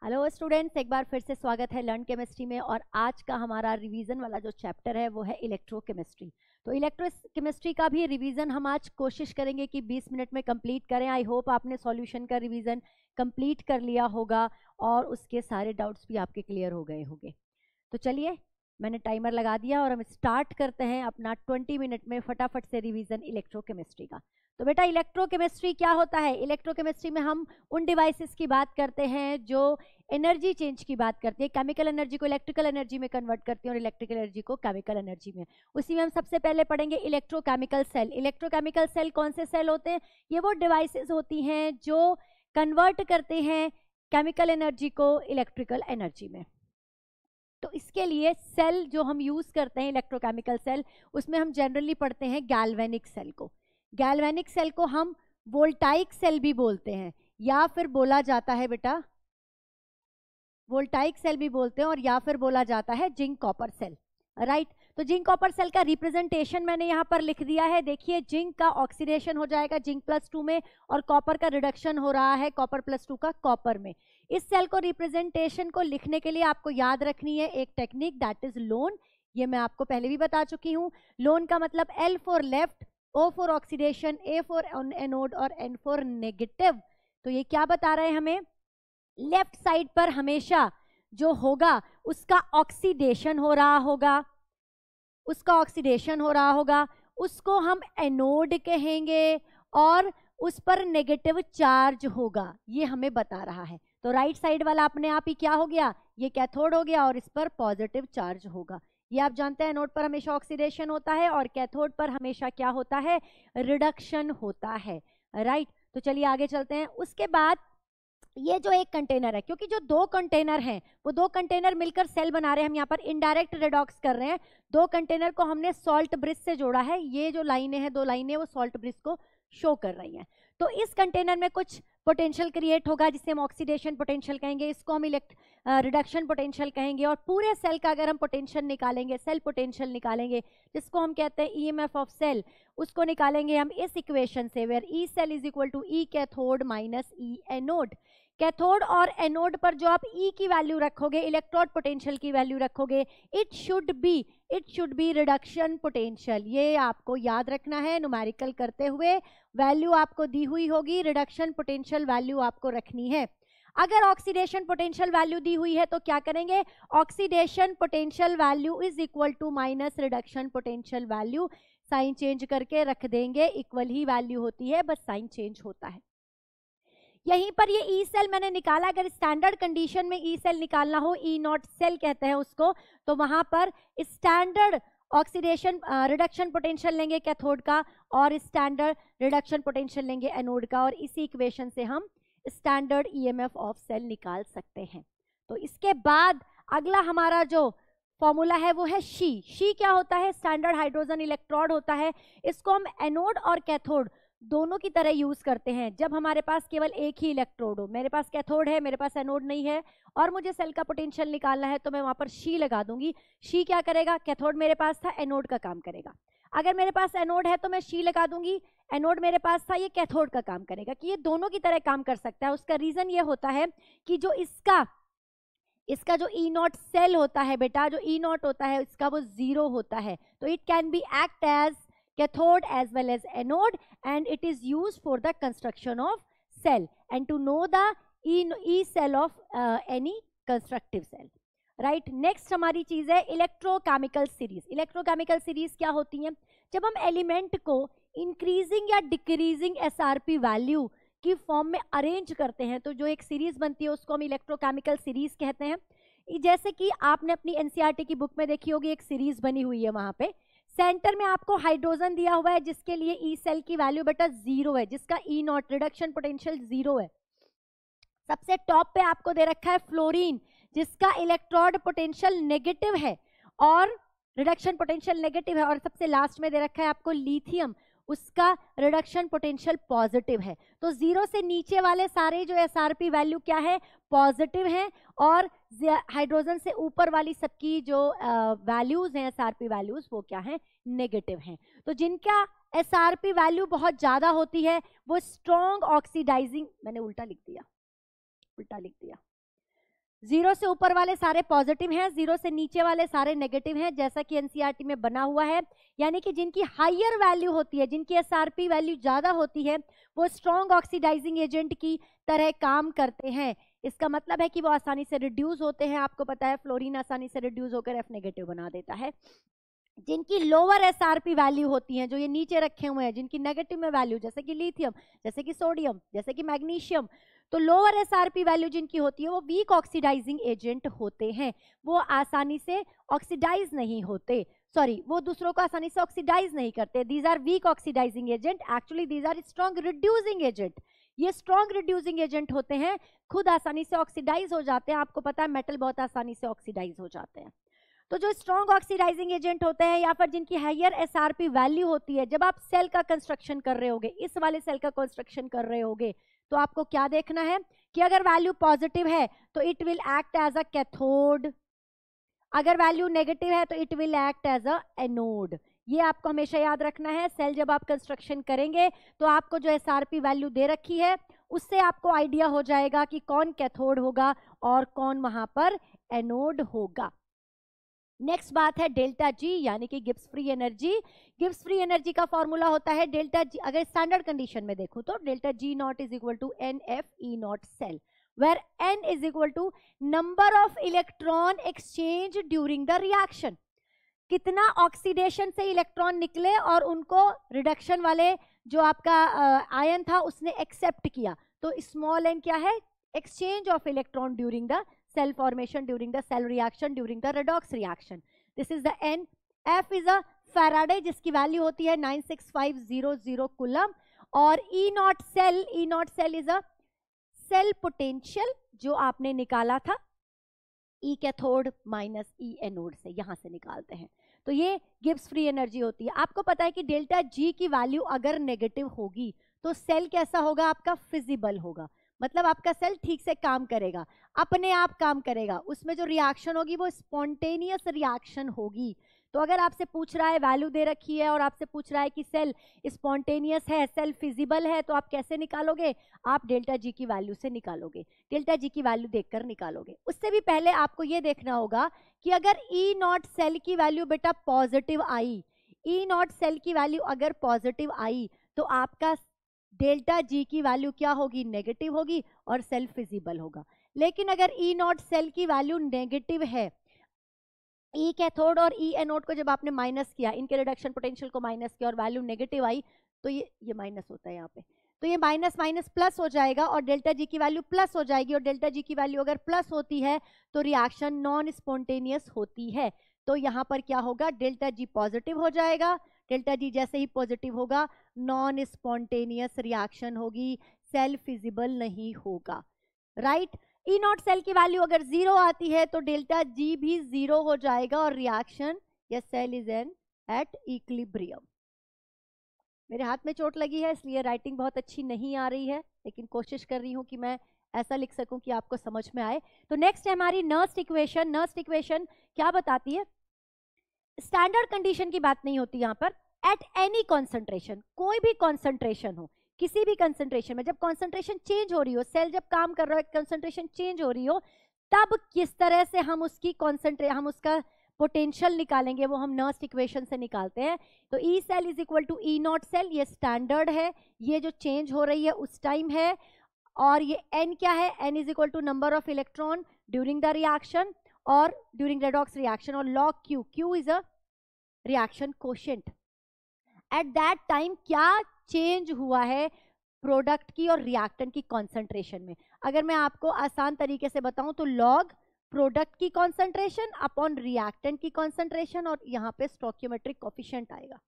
Hello students, एक बार फिर से स्वागत है लर्न केमिस्ट्री में। और आज का हमारा रिवीजन वाला जो चैप्टर है वो है इलेक्ट्रोकेमिस्ट्री। तो इलेक्ट्रोकेमिस्ट्री का भी रिवीजन हम आज कोशिश करेंगे कि 20 मिनट में कंप्लीट करें। आई होप आपने सॉल्यूशन का रिवीजन कंप्लीट कर लिया होगा और उसके सारे डाउट्स भी आपके क्लियर हो गए होंगे। तो चलिए, मैंने टाइमर लगा दिया और हम स्टार्ट करते हैं अपना 20 मिनट में फटाफट से रिवीजन इलेक्ट्रोकेमिस्ट्री का। तो बेटा, इलेक्ट्रोकेमिस्ट्री क्या होता है? इलेक्ट्रोकेमिस्ट्री में हम उन डिवाइसेस की बात करते हैं जो एनर्जी चेंज की बात करती है, केमिकल एनर्जी को इलेक्ट्रिकल एनर्जी में कन्वर्ट करती है और इलेक्ट्रिकल एनर्जी को केमिकल एनर्जी में। उसी में हम सबसे पहले पढ़ेंगे इलेक्ट्रोकेमिकल सेल। इलेक्ट्रोकेमिकल सेल कौन से सेल होते हैं? ये वो डिवाइसेस होती हैं जो कन्वर्ट करते हैं केमिकल एनर्जी को इलेक्ट्रिकल एनर्जी में। तो इसके लिए सेल जो हम यूज करते हैं इलेक्ट्रोकेमिकल सेल, उसमें हम जनरली पढ़ते हैं गैल्वेनिक सेल को। गैल्वेनिक सेल को हम वोल्टाइक सेल भी बोलते हैं, या फिर बोला जाता है बेटा वोल्टाइक सेल भी बोलते हैं, और या फिर बोला जाता है जिंक कॉपर सेल। राइट, तो जिंक कॉपर सेल का रिप्रेजेंटेशन मैंने यहाँ पर लिख दिया है। देखिए, जिंक का ऑक्सीडेशन हो जाएगा जिंक +2 में और कॉपर का रिडक्शन हो रहा है कॉपर +2 का कॉपर में। इस सेल को रिप्रेजेंटेशन को लिखने के लिए आपको याद रखनी है एक टेक्निक, दैट इज लोन। ये मैं आपको पहले भी बता चुकी हूँ। लोन का मतलब L for left, O for oxidation, A for anode और N फॉर नेगेटिव। तो ये क्या बता रहे हैं हमें? लेफ्ट साइड पर हमेशा जो होगा उसका ऑक्सीडेशन हो रहा होगा, उसको हम एनोड कहेंगे और उस पर नेगेटिव चार्ज होगा, ये हमें बता रहा है। तो राइट साइड वाला अपने आप ही क्या हो गया? ये कैथोड हो गया और इस पर पॉजिटिव चार्ज होगा। ये आप जानते हैं, एनोड पर हमेशा ऑक्सीडेशन होता है और कैथोड पर हमेशा क्या होता है? रिडक्शन होता है। राइट, तो चलिए आगे चलते हैं। उसके बाद ये जो एक कंटेनर है, क्योंकि जो दो कंटेनर हैं वो दो कंटेनर मिलकर सेल बना रहे हैं, हम यहाँ पर इनडायरेक्ट रिडॉक्स कर रहे हैं। दो कंटेनर को हमने सॉल्ट ब्रिज से जोड़ा है। ये जो लाइनें हैं, दो लाइनें, वो सॉल्ट ब्रिज को शो कर रही हैं। तो इस कंटेनर में कुछ पोटेंशियल क्रिएट होगा जिसे हम ऑक्सीडेशन पोटेंशियल कहेंगे, इसको हम रिडक्शन पोटेंशियल कहेंगे। और पूरे सेल का अगर हम पोटेंशियल निकालेंगे, सेल पोटेंशियल निकालेंगे, जिसको हम कहते हैं ईएमएफ ऑफ सेल, उसको निकालेंगे हम इस इक्वेशन से, where E cell is equal to E cathode minus E anode. Cathode और एनोड पर जो आप ई की वैल्यू रखोगे, इलेक्ट्रोड पोटेंशियल की वैल्यू रखोगे, it should be reduction potential. ये आपको याद रखना है। न्यूमेरिकल करते हुए वैल्यू आपको दी हुई होगी, रिडक्शन पोटेंशियल वैल्यू आपको रखनी है। अगर ऑक्सीडेशन पोटेंशियल वैल्यू दी हुई है तो क्या करेंगे? Oxidation potential value is equal to minus reduction potential value, sign change करके रख देंगे। इक्वल ही वैल्यू होती है, बस साइन चेंज होता है। यहीं पर ये ई सेल मैंने निकाला। अगर स्टैंडर्ड कंडीशन में ई सेल निकालना हो, ई नॉट सेल कहते हैं उसको, तो वहां पर स्टैंडर्ड ऑक्सीडेशन रिडक्शन पोटेंशियल लेंगे कैथोड का और स्टैंडर्ड रिडक्शन पोटेंशियल लेंगे एनोड का, और इसी इक्वेशन से हम स्टैंडर्ड ईएमएफ ऑफ सेल निकाल सकते हैं। तो इसके बाद अगला हमारा जो फॉर्मूला है वो है शी क्या होता है? स्टैंडर्ड हाइड्रोजन इलेक्ट्रोड होता है। इसको हम एनोड और कैथोड दोनों की तरह यूज करते हैं जब हमारे पास केवल एक ही इलेक्ट्रोड हो। मेरे पास कैथोड है, मेरे पास एनोड नहीं है, और मुझे सेल का पोटेंशियल निकालना है, तो मैं वहां पर शी लगा दूंगी। शी क्या करेगा? कैथोड मेरे पास था, एनोड का काम करेगा। अगर मेरे पास एनोड है तो मैं शी लगा दूंगी, एनोड मेरे पास था, ये कैथोड का काम करेगा। कि ये दोनों की तरह काम कर सकता है। उसका रीजन ये होता है कि जो इसका जो ई नॉट सेल होता है बेटा, जो ई नॉट होता है इसका वो 0 होता है। तो it can be act as cathode as well as anode, and it is used for the construction of cell and to know the E cell of any constructive cell. Right, next हमारी चीज है electrochemical series. Electrochemical series क्या होती है? जब हम element को increasing या डिक्रीजिंग एसआरपी वैल्यू की फॉर्म में अरेंज करते हैं तो जो एक सीरीज बनती है उसको हम इलेक्ट्रोकेमिकल सीरीज कहते हैं। जैसे कि आपने अपनी एनसीईआरटी की बुक में देखी होगी, एक सीरीज बनी हुई है, वहां पे सेंटर में आपको हाइड्रोजन दिया हुआ है जिसके लिए ई सेल की वैल्यू बेटा 0 है, जिसका ई नॉट रिडक्शन पोटेंशियल 0 है। सबसे टॉप पे आपको दे रखा है फ्लोरीन, जिसका इलेक्ट्रोड पोटेंशियल नेगेटिव है और रिडक्शन पोटेंशियल नेगेटिव है। और सबसे लास्ट में दे रखा है आपको लिथियम, उसका रिडक्शन पोटेंशियल पॉजिटिव है। तो 0 से नीचे वाले सारे जो एसआरपी वैल्यू क्या है? पॉजिटिव है, और हाइड्रोजन से ऊपर वाली सबकी जो वैल्यूज हैं एसआरपी वैल्यूज, वो क्या है? नेगेटिव हैं। तो जिनका एसआरपी वैल्यू बहुत ज्यादा होती है वो स्ट्रॉन्ग ऑक्सीडाइजिंग, मैंने उल्टा लिख दिया, 0 से ऊपर वाले सारे पॉजिटिव हैं, 0 से नीचे वाले सारे नेगेटिव हैं, जैसा कि एनसीईआरटी में बना हुआ है। यानी कि जिनकी हायर वैल्यू होती है, जिनकी एसआरपी वैल्यू ज्यादा होती है, वो स्ट्रॉन्ग ऑक्सीडाइजिंग एजेंट की तरह काम करते हैं। इसका मतलब है कि वो आसानी से रिड्यूस होते हैं। आपको पता है फ्लोरीन आसानी से रिड्यूस होकर F नेगेटिव बना देता है। जिनकी लोअर एसआरपी वैल्यू होती हैं, जो ये नीचे रखे हुए हैं, जिनकी नेगेटिव में वैल्यू, जैसे कि लिथियम, जैसे कि सोडियम, जैसे कि मैग्नीशियम, तो लोअर एसआरपी वैल्यू जिनकी होती है वो वीक ऑक्सीडाइजिंग एजेंट होते हैं। वो आसानी से ऑक्सीडाइज नहीं होते, सॉरी, वो दूसरों को आसानी से ऑक्सीडाइज नहीं करते। These are weak oxidising agent, actually these are strong reducing agent. ये स्ट्रॉन्ग रिड्यूसिंग एजेंट होते हैं, खुद आसानी से ऑक्सीडाइज हो जाते हैं। आपको पता है मेटल बहुत आसानी से ऑक्सीडाइज हो जाते हैं। तो जो स्ट्रॉन्ग ऑक्सीडाइजिंग एजेंट होते हैं या फिर जिनकी हायर एसआरपी वैल्यू होती है, जब आप सेल का कंस्ट्रक्शन कर रहे होगे, इस वाले सेल का कंस्ट्रक्शन कर रहे होगे, तो आपको क्या देखना है कि अगर वैल्यू पॉजिटिव है तो it will act as a cathode, अगर वैल्यू नेगेटिव है तो it will act as a anode. ये आपको हमेशा याद रखना है। सेल जब आप कंस्ट्रक्शन करेंगे तो आपको जो एसआरपी वैल्यू दे रखी है उससे आपको आइडिया हो जाएगा कि कौन कैथोड होगा और कौन वहां पर एनोड होगा। नेक्स्ट बात है डेल्टा जी, यानी कि Gibbs free energy. Gibbs free energy का फॉर्मूला होता है डेल्टा जी, अगर स्टैंडर्ड कंडीशन में देखो तो delta G naught is equal to n F E not cell, where n is equal to number of electron exchange during the reaction. कितना oxidation से electron निकले और उनको रिडक्शन वाले जो आपका आयन था उसने एक्सेप्ट किया, तो स्मॉल एन क्या है, exchange of electron during the cell formation, during the cell reaction, during the redox reaction. This is the N. F is a Faraday जिसकी वैल्यू होती है 96500 कूलम, और E naught cell is a cell potential जो आपने निकाला था E cathode minus E anode से, यहां से निकालते हैं। तो ये गिब्स फ्री एनर्जी होती है। आपको पता है कि डेल्टा G की वैल्यू अगर नेगेटिव होगी तो सेल कैसा होगा, आपका फिजिबल होगा, मतलब आपका सेल ठीक से काम करेगा, अपने आप काम करेगा, उसमें जो रिएक्शन होगी वो स्पॉन्टेनियस रिएक्शन होगी। तो अगर आपसे पूछ रहा है, वैल्यू दे रखी है और आपसे पूछ रहा है कि सेल स्पॉन्टेनियस है, सेल फिजिबल है, तो आप कैसे निकालोगे, आप डेल्टा जी की वैल्यू से निकालोगे, डेल्टा जी की वैल्यू देखकर निकालोगे। उससे भी पहले आपको ये देखना होगा कि अगर ई नॉट सेल की वैल्यू बेटा पॉजिटिव आई, ई नॉट सेल की वैल्यू अगर पॉजिटिव आई तो आपका डेल्टा जी की वैल्यू क्या होगी, नेगेटिव होगी और सेल फिजिबल होगा। लेकिन अगर ई नॉट सेल की वैल्यू नेगेटिव है, ई कैथोड और ई एनोड को जब आपने माइनस किया, इनके रिडक्शन पोटेंशियल को माइनस किया और वैल्यू नेगेटिव आई, तो ये माइनस होता है यहाँ पे, तो ये माइनस माइनस प्लस हो जाएगा और डेल्टा जी की वैल्यू प्लस हो जाएगी। और डेल्टा जी की वैल्यू अगर प्लस होती है तो रिएक्शन नॉन स्पॉन्टेनियस होती है। तो यहाँ पर क्या होगा, डेल्टा जी पॉजिटिव हो जाएगा, डेल्टा जी जैसे ही पॉजिटिव होगा नॉन स्पॉन्टेनियस रिएक्शन होगी, सेल फिजिबल नहीं होगा, राइट। ई नॉट सेल की वैल्यू अगर 0 आती है तो डेल्टा जी भी 0 हो जाएगा और रिएक्शन या cell is in at equilibrium. मेरे हाथ में चोट लगी है इसलिए राइटिंग बहुत अच्छी नहीं आ रही है, लेकिन कोशिश कर रही हूं कि मैं ऐसा लिख सकूं कि आपको समझ में आए। तो नेक्स्ट है हमारी नर्स्ट इक्वेशन। नर्स्ट इक्वेशन क्या बताती है, स्टैंडर्ड कंडीशन की बात नहीं होती यहाँ पर, एट एनी कॉन्सेंट्रेशन, कोई भी कॉन्सेंट्रेशन हो, किसी भी कंसंट्रेशन में, जब कंसंट्रेशन चेंज हो रही हो, सेल जब काम कर रहा है, कंसंट्रेशन चेंज हो रही हो, तब किस तरह से हम उसकी हम उसका पोटेंशियल निकालेंगे, वो हम नर्स्ट इक्वेशन से निकालते हैं। तो E cell is equal to E not cell, ये स्टैंडर्ड है, ये जो चेंज हो रही है उस टाइम है, और ये एन क्या है, n is equal to number of electron during the reaction और ड्यूरिंग रेडॉक्स रिएक्शन, और log Q, Q is a reaction quotient. At that time क्या चेंज हुआ है प्रोडक्ट की और रिएक्टेंट की कॉन्सेंट्रेशन में। अगर मैं आपको आसान तरीके से बताऊं तो लॉग प्रोडक्ट की कॉन्सेंट्रेशन अपॉन रिएक्टेंट की कॉन्सेंट्रेशन, और यहाँ पे स्टोइकियोमेट्रिक कोफिशिएंट आएगा,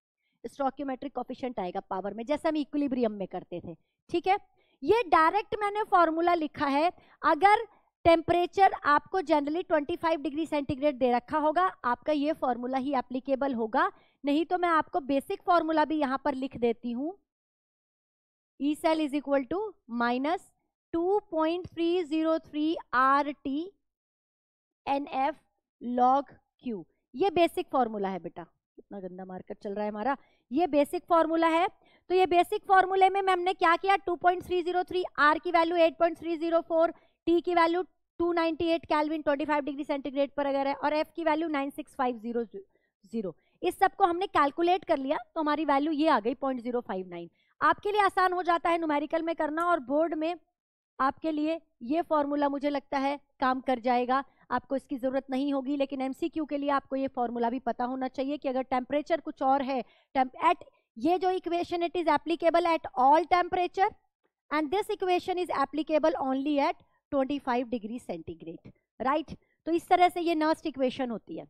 स्टोइकियोमेट्रिक कोफिशिएंट आएगा पावर में, जैसे हम इक्विलिब्रियम में करते थे, ठीक है। ये डायरेक्ट मैंने फॉर्मूला लिखा है। अगर टेम्परेचर आपको जनरली 25 डिग्री सेंटीग्रेड दे रखा होगा, आपका ये फॉर्मूला ही एप्लीकेबल होगा, नहीं तो मैं आपको बेसिक फॉर्मूला भी यहां पर लिख देती हूं। E cell is equal to minus 2.303 RT NF log Q, ये बेसिक फॉर्मूला है बेटा। कितना गंदा मार्कर चल रहा है हमारा, ये बेसिक फॉर्मूला है। तो ये बेसिक फॉर्मूले में हमने क्या किया, 2.303, R की वैल्यू 8.304, T की वैल्यू 298 केल्विन 25 डिग्री सेंटीग्रेड पर अगर है, और F की वैल्यू 96500। इस सब को हमने कैलकुलेट कर लिया तो हमारी वैल्यू ये आ गई 0.059। आपके लिए आसान हो जाता है न्यूमेरिकल में करना, और बोर्ड में आपके लिए ये फॉर्मूला मुझे लगता है काम कर जाएगा, आपको इसकी जरूरत नहीं होगी, लेकिन एमसीक्यू के लिए आपको ये फॉर्मूला भी पता होना चाहिए कि अगर टेम्परेचर कुछ और है एट ये जो equation it is applicable at all temperature and this equation is applicable only at 25 degree centigrade, right. तो इस तरह से ये नर्स्ट इक्वेशन होती है।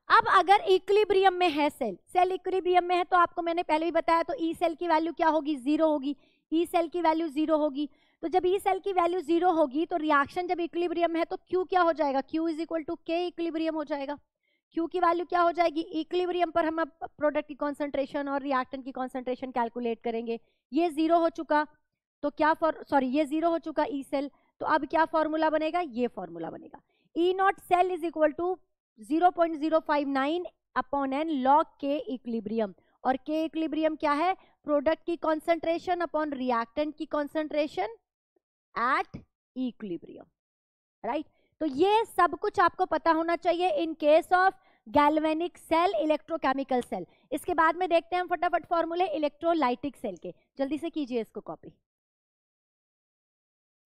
अब अगर इक्विलिब्रियम में है सेल इक्विलिब्रियम में है तो आपको मैंने पहले भी बताया, तो ई सेल की वैल्यू क्या होगी, 0 होगी। ई सेल की वैल्यू 0 होगी, तो जब ई सेल की वैल्यू 0 होगी तो रिएक्शन जब इक्विलिब्रियम है तो Q क्या हो जाएगा, Q is equal to K equilibrium हो जाएगा। Q की वैल्यू क्या हो जाएगी, इक्विलिब्रियम पर हम प्रोडक्ट की कॉन्सेंट्रेशन और रिएक्टेंट की कॉन्सेंट्रेशन कैलकुलेट करेंगे। ये 0 हो चुका, तो क्या ये 0 हो चुका ई सेल, तो अब क्या फॉर्मूला बनेगा, ये फॉर्मूला बनेगा, E not cell is equal to 0.059 upon N log K equilibrium, और के इक्विलिब्रियम क्या है, प्रोडक्ट की कॉन्सेंट्रेशन अपॉन रिएक्टेंट की कॉन्सेंट्रेशन एट इक्विलिब्रियम, राइट। तो ये सब कुछ आपको पता होना चाहिए in case of galvanic cell, electrochemical cell. इसके बाद में देखते हैं हम फटाफट फॉर्मूले इलेक्ट्रोलाइटिक सेल के, जल्दी से कीजिए इसको कॉपी।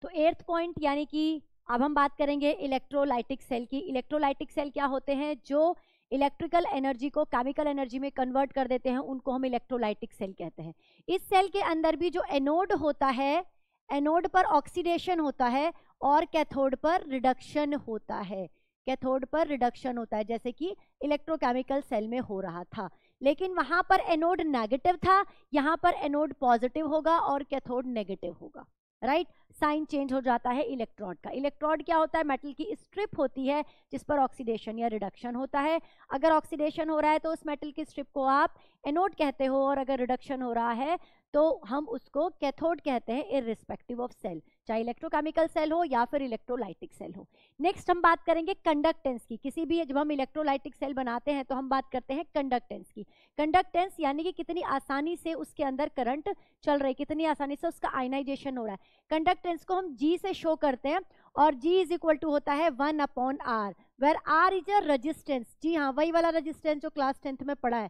तो 8th पॉइंट, यानी कि अब हम बात करेंगे इलेक्ट्रोलाइटिक सेल की। इलेक्ट्रोलाइटिक सेल क्या होते हैं, जो इलेक्ट्रिकल एनर्जी को केमिकल एनर्जी में कन्वर्ट कर देते हैं, उनको हम इलेक्ट्रोलाइटिक सेल कहते हैं। इस सेल के अंदर भी जो एनोड होता है, एनोड पर ऑक्सीडेशन होता है और कैथोड पर रिडक्शन होता है, कैथोड पर रिडक्शन होता है, जैसे कि इलेक्ट्रोकेमिकल सेल में हो रहा था। लेकिन वहां पर एनोड नेगेटिव था, यहाँ पर एनोड पॉजिटिव होगा और कैथोड नेगेटिव होगा, राइट। साइन चेंज हो जाता है इलेक्ट्रोड का। इलेक्ट्रोड क्या होता है, मेटल की स्ट्रिप होती है जिस पर ऑक्सीडेशन या रिडक्शन होता है। अगर ऑक्सीडेशन हो रहा है तो उस मेटल की स्ट्रिप को आप एनोड कहते हो, और अगर रिडक्शन हो रहा है तो हम उसको कैथोड कहते हैं, इररिस्पेक्टिव ऑफ सेल, चाहे इलेक्ट्रोकेमिकल सेल हो या फिर इलेक्ट्रोलाइटिक सेल हो। नेक्स्ट हम बात करेंगे कंडक्टेंस की। किसी भी जब हम इलेक्ट्रोलाइटिक सेल बनाते हैं तो हम बात करते हैं कंडक्टेंस की। कंडक्टेंस यानी कि कितनी आसानी से उसके अंदर करंट चल रही है, कितनी आसानी से उसका आयनाइजेशन हो रहा है। कंडक्टेंस को हम G से शो करते हैं, और G इज इक्वल टू होता है 1/R, where R is a resistance. जी हाँ, वही वाला रेजिस्टेंस जो क्लास 10th में पढ़ा है,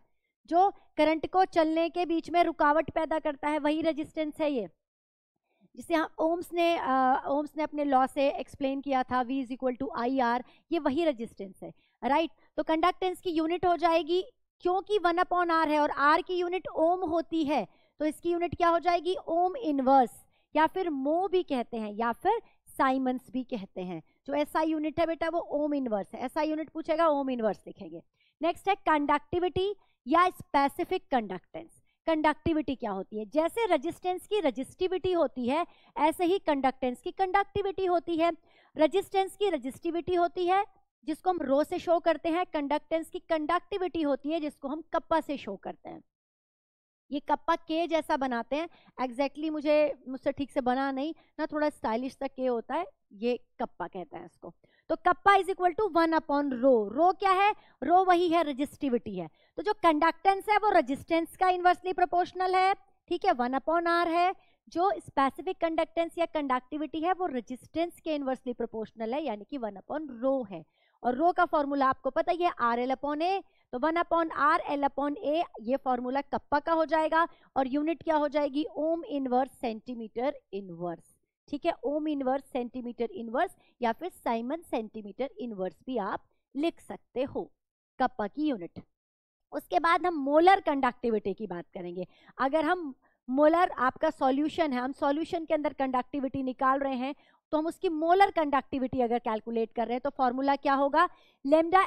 जो करंट को चलने के बीच में रुकावट पैदा करता है, वही रेजिस्टेंस है ये, जिसे हम ओम्स ने अपने लॉ से एक्सप्लेन किया था, V is equal to IR, ये वही रेजिस्टेंस है, राइट। तो कंडक्टेंस की यूनिट हो जाएगी, क्योंकि 1/R है और R की यूनिट ओम होती है, तो इसकी यूनिट क्या हो जाएगी, ओम इनवर्स, या फिर मो भी कहते हैं, या फिर साइमंस भी कहते हैं। जो SI यूनिट है बेटा वो ओम इनवर्स है, SI यूनिट पूछेगा ओम इनवर्स लिखेंगे। नेक्स्ट है कंडक्टिविटी या स्पेसिफिक कंडक्टेंस। कंडक्टिविटी क्या होती है, जैसे रेजिस्टेंस की रेजिस्टिविटी होती है ऐसे ही कंडक्टेंस की कंडक्टिविटी होती है। रेजिस्टेंस की रेजिस्टिविटी होती है जिसको हम रो से शो करते हैं, कंडक्टेंस की कंडक्टिविटी होती है जिसको हम कप्पा से शो करते हैं। ये कप्पा के जैसा बनाते हैं, एग्जैक्टली मुझसे ठीक से बना नहीं ना, थोड़ा स्टाइलिश सा के होता है, ये कप्पा कहते हैं इसको। तो कप्पा इज इक्वल टू 1/रो। रो क्या है, रो वही है रेजिस्टिविटी है। तो जो कंडक्टेंस है वो रेजिस्टेंस का इनवर्सली प्रोपोर्शनल है, ठीक है, 1/R है। जो स्पेसिफिक कंडक्टेंस या कंडक्टिविटी है वो रेजिस्टेंस के इनवर्सली प्रोपोर्शनल है, यानी कि 1/रो है। और रो का फॉर्मूला आपको पता ही है, RL/A, तो 1/R L/A, ये फॉर्मूला कप्पा का हो जाएगा, और यूनिट क्या हो जाएगी, ओम इनवर्स सेंटीमीटर इनवर्स, ठीक है, ओम इनवर्स सेंटीमीटर इनवर्स, या फिर साइमन सेंटीमीटर इनवर्स भी आप लिख सकते हो, कप्पा की यूनिट। उसके बाद हम मोलर कंडक्टिविटी की बात करेंगे। अगर हम मोलर, आपका सॉल्यूशन है, हम सॉल्यूशन के अंदर कंडक्टिविटी निकाल रहे हैं, तो हम उसकी मोलर कंडक्टिविटी अगर कैलकुलेट कर रहे हैं तो फॉर्मूला क्या होगा, लेमडा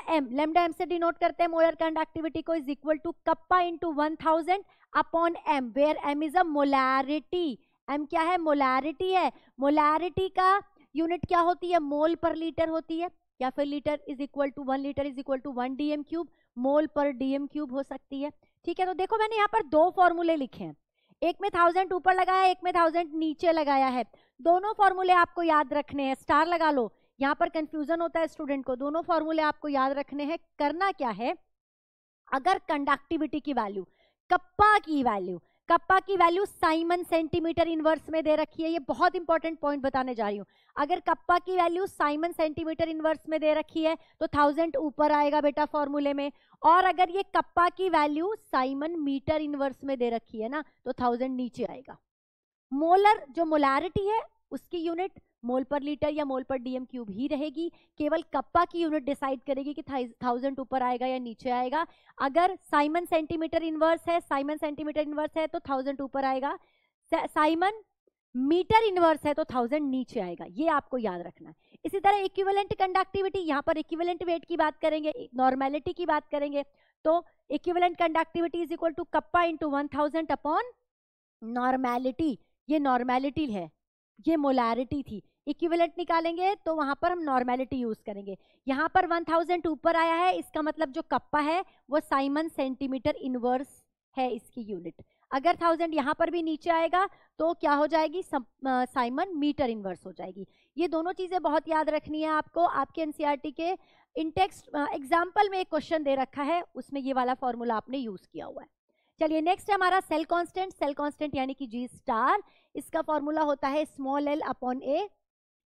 एम से डिनोट करते हैं मोलर कंडक्टिविटी को, is equal to kappa into 1000 upon M, where M is a molarity. M क्या है, मोलैरिटी है। मोलैरिटी का यूनिट क्या होती है, मोल पर लीटर होती है, या फिर litre is equal to 1 litre is equal to 1 dm³, mole पर dm³ हो सकती है, ठीक है। तो देखो मैंने यहाँ पर दो फॉर्मूले लिखे हैं, एक में 1000 ऊपर लगाया, एक में 1000 नीचे लगाया है। दोनों फॉर्मूले आपको याद रखने हैं, स्टार लगा लो, यहाँ पर कंफ्यूजन होता है स्टूडेंट को। दोनों फॉर्मूले आपको याद रखने हैं। करना क्या है, अगर कंडक्टिविटी की वैल्यू, कप्पा की वैल्यू, कप्पा की वैल्यू साइमन सेंटीमीटर इनवर्स में दे रखी है। ये बहुत इंपॉर्टेंट पॉइंट बताने जा रही हूँ। अगर कप्पा की वैल्यू साइमन सेंटीमीटर इनवर्स में दे रखी है तो 1000 ऊपर आएगा बेटा फॉर्मूले में, और अगर ये कप्पा की वैल्यू साइमन मीटर इनवर्स में दे रखी है ना तो 1000 नीचे आएगा। मोलर जो मोलारिटी है उसकी यूनिट मोल पर लीटर या मोल पर डीएम क्यूब ही रहेगी, केवल कप्पा की यूनिट डिसाइड करेगी कि 1000 ऊपर आएगा या नीचे आएगा। अगर साइमन सेंटीमीटर इनवर्स है, साइमन सेंटीमीटर इनवर्स है तो 1000 ऊपर आएगा, साइमन मीटर इनवर्स है तो 1000 नीचे आएगा। ये आपको याद रखना है। इसी तरह इक्विवेलेंट कंडक्टिविटी, यहाँ पर इक्विवेलेंट वेट की बात करेंगे, नॉर्मेलिटी की बात करेंगे, तो equivalent conductivity is equal to kappa into 1000 upon normality. ये नॉर्मेलिटी है, ये मोलारिटी थी। इक्विवेलेंट निकालेंगे तो वहां पर हम नॉर्मेलिटी यूज करेंगे। यहाँ पर 1000 ऊपर आया है, इसका मतलब जो कप्पा है वो साइमन सेंटीमीटर इनवर्स है इसकी यूनिट। अगर 1000 यहाँ पर भी नीचे आएगा तो क्या हो जाएगी, साइमन मीटर इनवर्स हो जाएगी। ये दोनों चीजें बहुत याद रखनी है आपको। आपके एनसीईआरटी के इंटेक्स्ट एग्जाम्पल में एक क्वेश्चन दे रखा है, उसमें ये वाला फॉर्मूला आपने यूज किया हुआ है। चलिए नेक्स्ट है हमारा सेल कांस्टेंट। सेल कांस्टेंट यानी कि जी स्टार, इसका फॉर्मूला होता है small L upon A.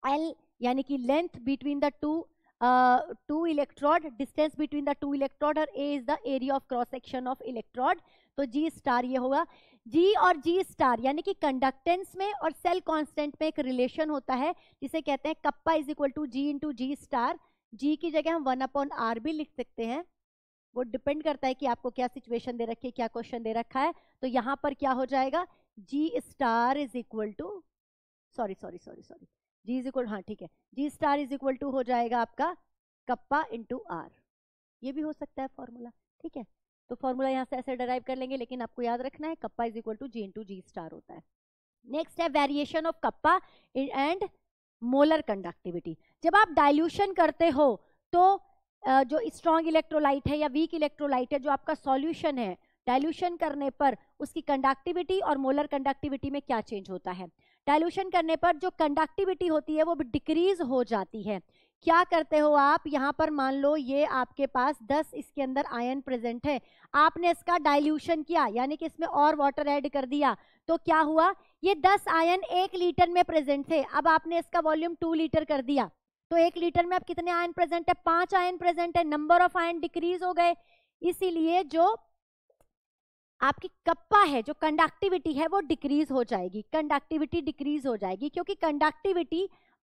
L यानी कि length between the two electrode, distance between the two electrode, और A is the area of cross section of electrode. तो जी स्टार ये होगा। जी और जी स्टार यानी कि कंडक्टेंस में और सेल कांस्टेंट में एक रिलेशन होता है जिसे कहते हैं kappa is equal to G into G star. G की जगह हम 1 अपॉन आर भी लिख सकते हैं, वो डिपेंड करता है कि आपको क्या सिचुएशन दे रखी है, क्या क्वेश्चन दे रखा है। तो यहां पर क्या हो जाएगा, G star is equal to, sorry G is equal, हाँ ठीक है, G star is equal to हो जाएगा आपका कप्पा इंटू आर। ये भी हो सकता है फॉर्मूला, ठीक है। तो फॉर्मूला यहाँ से ऐसे डराइव कर लेंगे, लेकिन आपको याद रखना है kappa is equal to G into G star होता है। नेक्स्ट है variation of kappa and molar conductivity. जब आप डाइल्यूशन करते हो तो जो स्ट्रॉन्ग इलेक्ट्रोलाइट है या वीक इलेक्ट्रोलाइट है, जो आपका सॉल्यूशन है, डाइल्यूशन करने पर उसकी कंडक्टिविटी और मोलर कंडक्टिविटी में क्या चेंज होता है। डाइल्यूशन करने पर जो कंडक्टिविटी होती है वो डिक्रीज हो जाती है। क्या करते हो आप, यहाँ पर मान लो ये आपके पास 10 इसके अंदर आयन प्रेजेंट है, आपने इसका डाइल्यूशन किया यानी कि इसमें और वाटर ऐड कर दिया, तो क्या हुआ, ये 10 आयन 1 लीटर में प्रेजेंट थे, अब आपने इसका वॉल्यूम 2 लीटर कर दिया, तो 1 लीटर में अब कितने आयन प्रेजेंट है, 5 आयन प्रेजेंट है, नंबर ऑफ आयन डिक्रीज हो गए। इसीलिए जो आपकी कप्पा है, जो कंडक्टिविटी है वो डिक्रीज हो जाएगी, कंडक्टिविटी डिक्रीज हो जाएगी, क्योंकि कंडक्टिविटी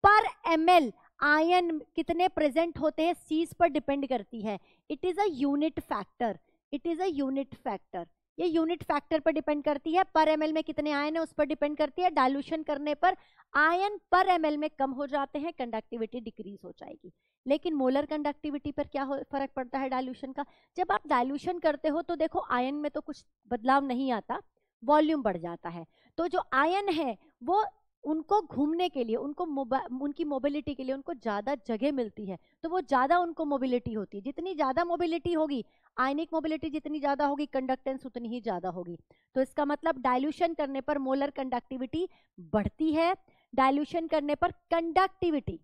पर ml आयन कितने प्रेजेंट होते हैं सीज पर डिपेंड करती है। It is a unit factor, it is a unit factor, ये यूनिट फैक्टर पर डिपेंड करती है, पर ml में कितने आयन है उस पर डिपेंड करती है। डाइल्यूशन करने पर आयन पर ml में कम हो जाते हैं, कंडक्टिविटी डिक्रीज हो जाएगी। लेकिन मोलर कंडक्टिविटी पर क्या फर्क पड़ता है डाइल्यूशन का, जब आप डाइल्यूशन करते हो तो देखो आयन में तो कुछ बदलाव नहीं आता, वॉल्यूम बढ़ जाता है। तो जो आयन है वो उनको घूमने के लिए, उनकी मोबिलिटी के लिए उनको ज्यादा जगह मिलती है, तो वो ज्यादा उनको मोबिलिटी होती है। जितनी ज्यादा मोबिलिटी होगी, आयनिक मोबिलिटी जितनी ज्यादा होगी, कंडक्टेंस उतनी ही ज्यादा होगी। तो इसका मतलब डाइल्यूशन करने पर मोलर कंडक्टिविटी बढ़ती है, डाइल्यूशन करने पर कंडक्टिविटी,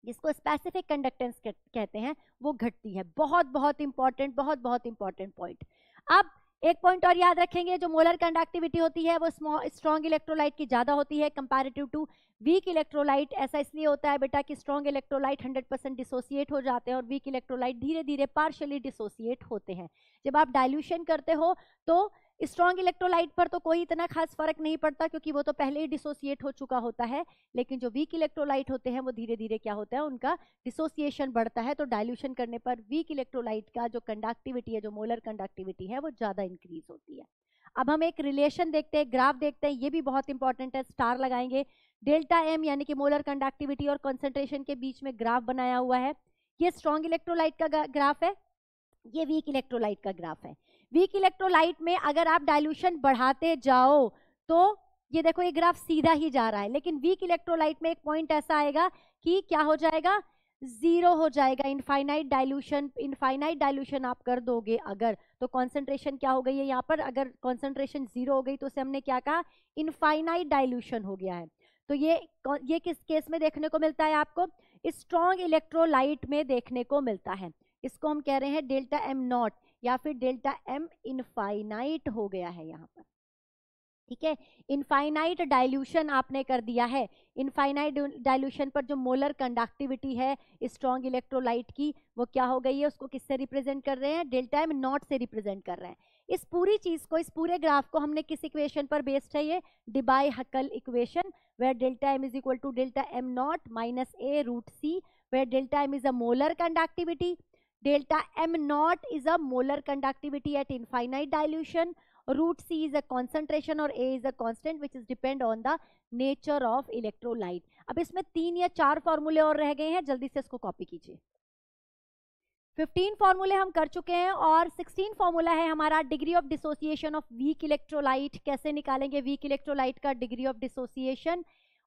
जिसको स्पेसिफिक कंडक्टेंस कहते हैं, वो घटती है। बहुत बहुत इंपॉर्टेंट, बहुत बहुत इंपॉर्टेंट पॉइंट। अब एक पॉइंट और याद रखेंगे, जो मोलर कंडक्टिविटी होती है वो स्ट्रॉन्ग इलेक्ट्रोलाइट की ज्यादा होती है कंपैरेटिव टू वीक इलेक्ट्रोलाइट। ऐसा इसलिए होता है बेटा कि स्ट्रॉन्ग इलेक्ट्रोलाइट 100% डिसोसिएट हो जाते हैं और वीक इलेक्ट्रोलाइट धीरे धीरे पार्शियली डिसोसिएट होते हैं। जब आप डाइल्यूशन करते हो तो स्ट्रॉन्ग इलेक्ट्रोलाइट पर तो कोई इतना खास फर्क नहीं पड़ता, क्योंकि वो तो पहले ही डिसोसिएट हो चुका होता है, लेकिन जो वीक इलेक्ट्रोलाइट होते हैं वो धीरे धीरे क्या होता है, उनका डिसोसिएशन बढ़ता है। तो डाइल्यूशन करने पर वीक इलेक्ट्रोलाइट का जो कंडक्टिविटी है, जो मोलर कंडक्टिविटी है, वो ज्यादा इंक्रीज होती है। अब हम एक रिलेशन देखते हैं, ग्राफ देखते हैं, ये भी बहुत इंपॉर्टेंट है, स्टार लगाएंगे। डेल्टा एम यानी कि मोलर कंडक्टिविटी और कॉन्सेंट्रेशन के बीच में ग्राफ बनाया हुआ है। ये स्ट्रॉन्ग इलेक्ट्रोलाइट का ग्राफ है, ये वीक इलेक्ट्रोलाइट का ग्राफ है। वीक इलेक्ट्रोलाइट में अगर आप डाइल्यूशन बढ़ाते जाओ तो ये देखो ये ग्राफ सीधा ही जा रहा है, लेकिन वीक इलेक्ट्रोलाइट में एक पॉइंट ऐसा आएगा कि क्या हो जाएगा, जीरो हो जाएगा। इनफाइनाइट डाइल्यूशन आप कर दोगे अगर, तो कॉन्सेंट्रेशन क्या हो गई है यहाँ पर, अगर कॉन्सेंट्रेशन जीरो हो गई तो उसे हमने क्या कहा, इनफाइनाइट डाइल्यूशन हो गया है। तो ये किस केस में देखने को मिलता है आपको, स्ट्रॉन्ग इलेक्ट्रोलाइट में देखने को मिलता है। इसको हम कह रहे हैं डेल्टा एम नॉट या फिर डेल्टा एम इनफाइनाइट हो गया है यहाँ पर। ठीक है। इनफाइनाइट डाइल्यूशन आपने कर दिया है। इनफाइनाइट डाइल्यूशन पर जो मोलर कंडक्टिविटी है स्ट्रॉन्ग इलेक्ट्रोलाइट की वो क्या हो गई है, उसको किससे रिप्रेजेंट कर रहे हैं, डेल्टा एम नॉट से रिप्रेजेंट कर रहे हैं। इस पूरी चीज को, इस पूरे ग्राफ को हमने किस इक्वेशन पर बेस्ड है, ये Debye Huckel equation, where delta M is equal to delta M naught minus A root C, where delta M is a molar conductivity, delta m naught is a molar conductivity at infinite dilution, root c is a concentration और a is a constant which is depend on the nature of electrolyte। अब इसमें 3 या 4 फॉर्मूले और रह गए हैं, जल्दी से इसको कॉपी कीजिए। 15 फॉर्मूले हम कर चुके हैं और 16 फॉर्मूला है हमारा degree of dissociation of weak electrolyte. कैसे निकालेंगे वीक इलेक्ट्रोलाइट का डिग्री ऑफ डिसोसिएशन,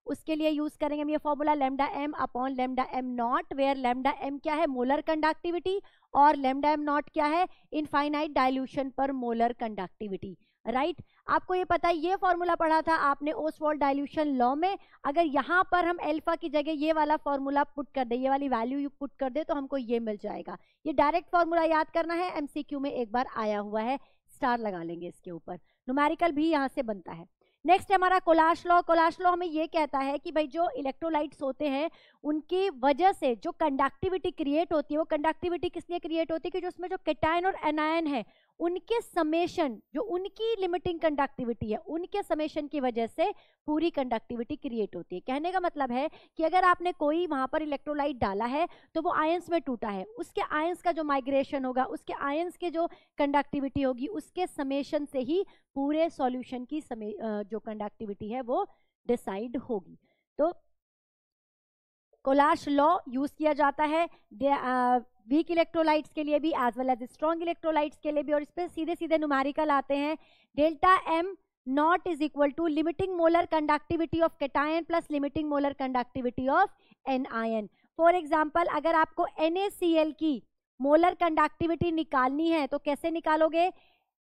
उसके लिए यूज करेंगे हम ये formula lambda M upon lambda M naught, where lambda M क्या है, मोलर कंडक्टिविटी, और लैम्डा एम नॉट क्या है, इनफाइनाइट डाइल्यूशन पर मोलर कंडक्टिविटी। राइट, आपको ये पता है, ये फॉर्मूला पढ़ा था आपने ओस्वाल्ड डाइल्यूशन लॉ में। अगर यहाँ पर हम अल्फा की जगह ये वाला फॉर्मूला पुट कर दे, ये वाली वैल्यू पुट कर दे, तो हमको ये मिल जाएगा। ये डायरेक्ट फॉर्मूला याद करना है, एमसीक्यू में एक बार आया हुआ है, स्टार लगा लेंगे इसके ऊपर। न्यूमेरिकल भी यहाँ से बनता है। नेक्स्ट है हमारा कोलाश लॉ। कोलाश लॉ हमें ये कहता है कि भाई जो इलेक्ट्रोलाइट्स होते हैं उनकी वजह से जो कंडक्टिविटी क्रिएट होती है, वो कंडक्टिविटी किस लिए क्रिएट होती है कि जो उसमें जो कैटायन और एनायन है उनके समेशन, जो उनकी लिमिटिंग कंडक्टिविटी है, उनके समेशन की वजह से पूरी कंडक्टिविटी क्रिएट होती है। कहने का मतलब है कि अगर आपने कोई वहां पर इलेक्ट्रोलाइट डाला है तो वो आयंस में टूटा है, उसके आयंस का जो माइग्रेशन होगा, उसके आयंस के जो कंडक्टिविटी होगी, उसके समेशन से ही पूरे सॉल्यूशन की जो कंडक्टिविटी है वो डिसाइड होगी। तो कोलाश लॉ यूज किया जाता है वीक इलेक्ट्रोलाइट्स के लिए भी as well as strong electrolytes के लिए भी, और इस पे सीधे सीधे न्यूमेरिकल आते हैं। Delta M naught is equal to limiting molar conductivity of cation plus limiting molar conductivity of anion. For example अगर आपको NaCl की मोलर कंडक्टिविटी निकालनी है तो कैसे निकालोगे,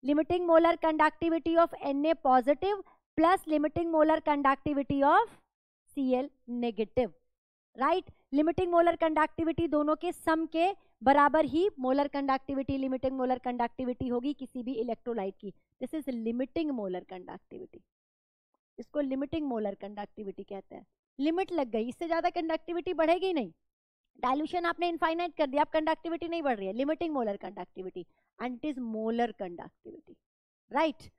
limiting molar conductivity of Na positive plus limiting molar conductivity of Cl negative. Right, limiting molar conductivity दोनों के सम के बराबर ही molar conductivity, limiting molar conductivity होगी किसी भी इलेक्ट्रोलाइट की। This is limiting molar conductivity, इसको लिमिटिंग मोलर कंडक्टिविटी कहते हैं। लिमिट लग गई, इससे ज्यादा कंडक्टिविटी बढ़ेगी नहीं। डाइल्यूशन आपने इनफाइनाइट कर दिया, अब कंडक्टिविटी नहीं बढ़ रही है, limiting molar conductivity and it is molar conductivity. Right,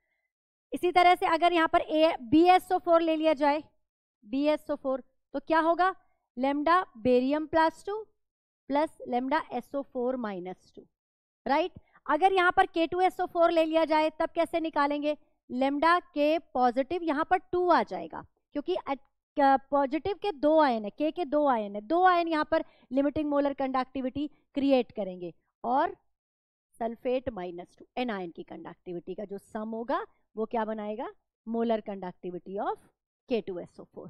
इसी तरह से अगर यहाँ पर BSO4 ले लिया जाए, BSO4 तो क्या होगा, lambda barium +2 plus lambda SO4 -2। Right, अगर यहाँ पर K2SO4 ले लिया जाए तब कैसे निकालेंगे, लेमडा K पॉजिटिव, यहाँ पर 2 आ जाएगा क्योंकि पॉजिटिव के 2 आयन है, K के 2 आयन है, 2 आयन यहाँ पर लिमिटिंग मोलर कंडक्टिविटी क्रिएट करेंगे, और सल्फेट -2 एनायन की कंडक्टिविटी का जो सम होगा वो क्या बनाएगा, molar conductivity of K2SO4।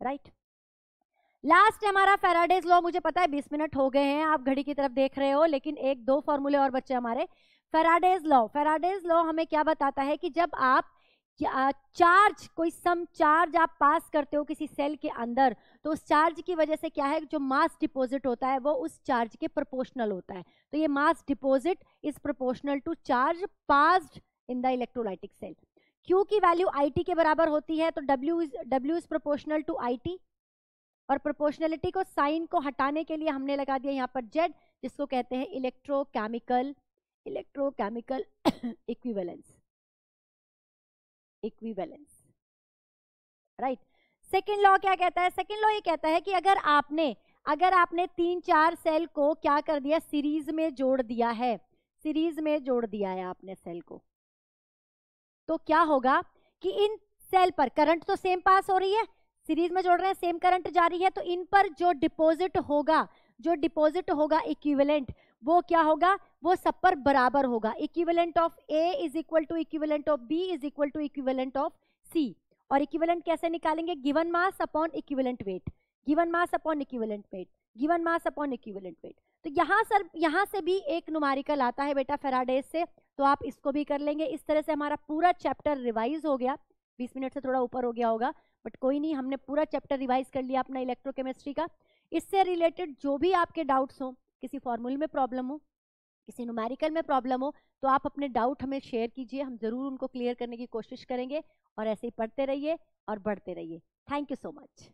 Right, last है हमारा फेराडेज लॉ। मुझे पता है 20 मिनट हो गए हैं, आप घड़ी की तरफ देख रहे हो, लेकिन 1-2 फॉर्मूले और बच्चे हमारे। फेराडेज लॉ, फेराडेज लॉ हमें क्या बताता है कि जब आप चार्ज, कोई सम चार्ज आप पास करते हो किसी सेल के अंदर, तो उस चार्ज की वजह से क्या है, जो मास डिपॉजिट होता है वो उस चार्ज के प्रोपोर्शनल होता है। तो ये mass deposit is proportional to charge passed in the electrolytic cell. Q की वैल्यू IT के बराबर होती है, तो W is proportional to IT, और प्रोपोर्शनलिटी को, साइन को हटाने के लिए हमने लगा दिया यहाँ पर Z, जिसको कहते हैं electrochemical equivalence. Right, second law क्या कहता है, सेकेंड लॉ ये कहता है कि अगर आपने 3-4 सेल को क्या कर दिया, सीरीज में जोड़ दिया है, सीरीज में जोड़ दिया है आपने सेल को, तो क्या होगा कि इन सेल पर करंट तो सेम पास हो रही है, सीरीज में जोड़ रहे हैं, सेम करंट जारी है, तो इन पर जो डिपॉजिट होगा इक्विवेलेंट, वो क्या होगा, वो सब पर बराबर होगा। Equivalent of A is equal to equivalent of B is equal to equivalent of C। और इक्विवेलेंट कैसे निकालेंगे, given mass upon equivalent weight, given mass upon equivalent weight, given mass upon equivalent weight. तो यहाँ से भी एक numerical आता है बेटा फेराडेज से, तो आप इसको भी कर लेंगे। इस तरह से हमारा पूरा चैप्टर रिवाइज हो गया, 20 मिनट से थोड़ा ऊपर हो गया होगा, बट कोई नहीं, हमने पूरा चैप्टर रिवाइज कर लिया अपना इलेक्ट्रोकेमिस्ट्री का। इससे रिलेटेड जो भी आपके डाउट्स हो, किसी फॉर्मूले में प्रॉब्लम हो, किसी न्यूमेरिकल में प्रॉब्लम हो तो आप अपने डाउट हमें शेयर कीजिए, हम जरूर उनको क्लियर करने की कोशिश करेंगे। और ऐसे ही पढ़ते रहिए और बढ़ते रहिए। Thank you so much.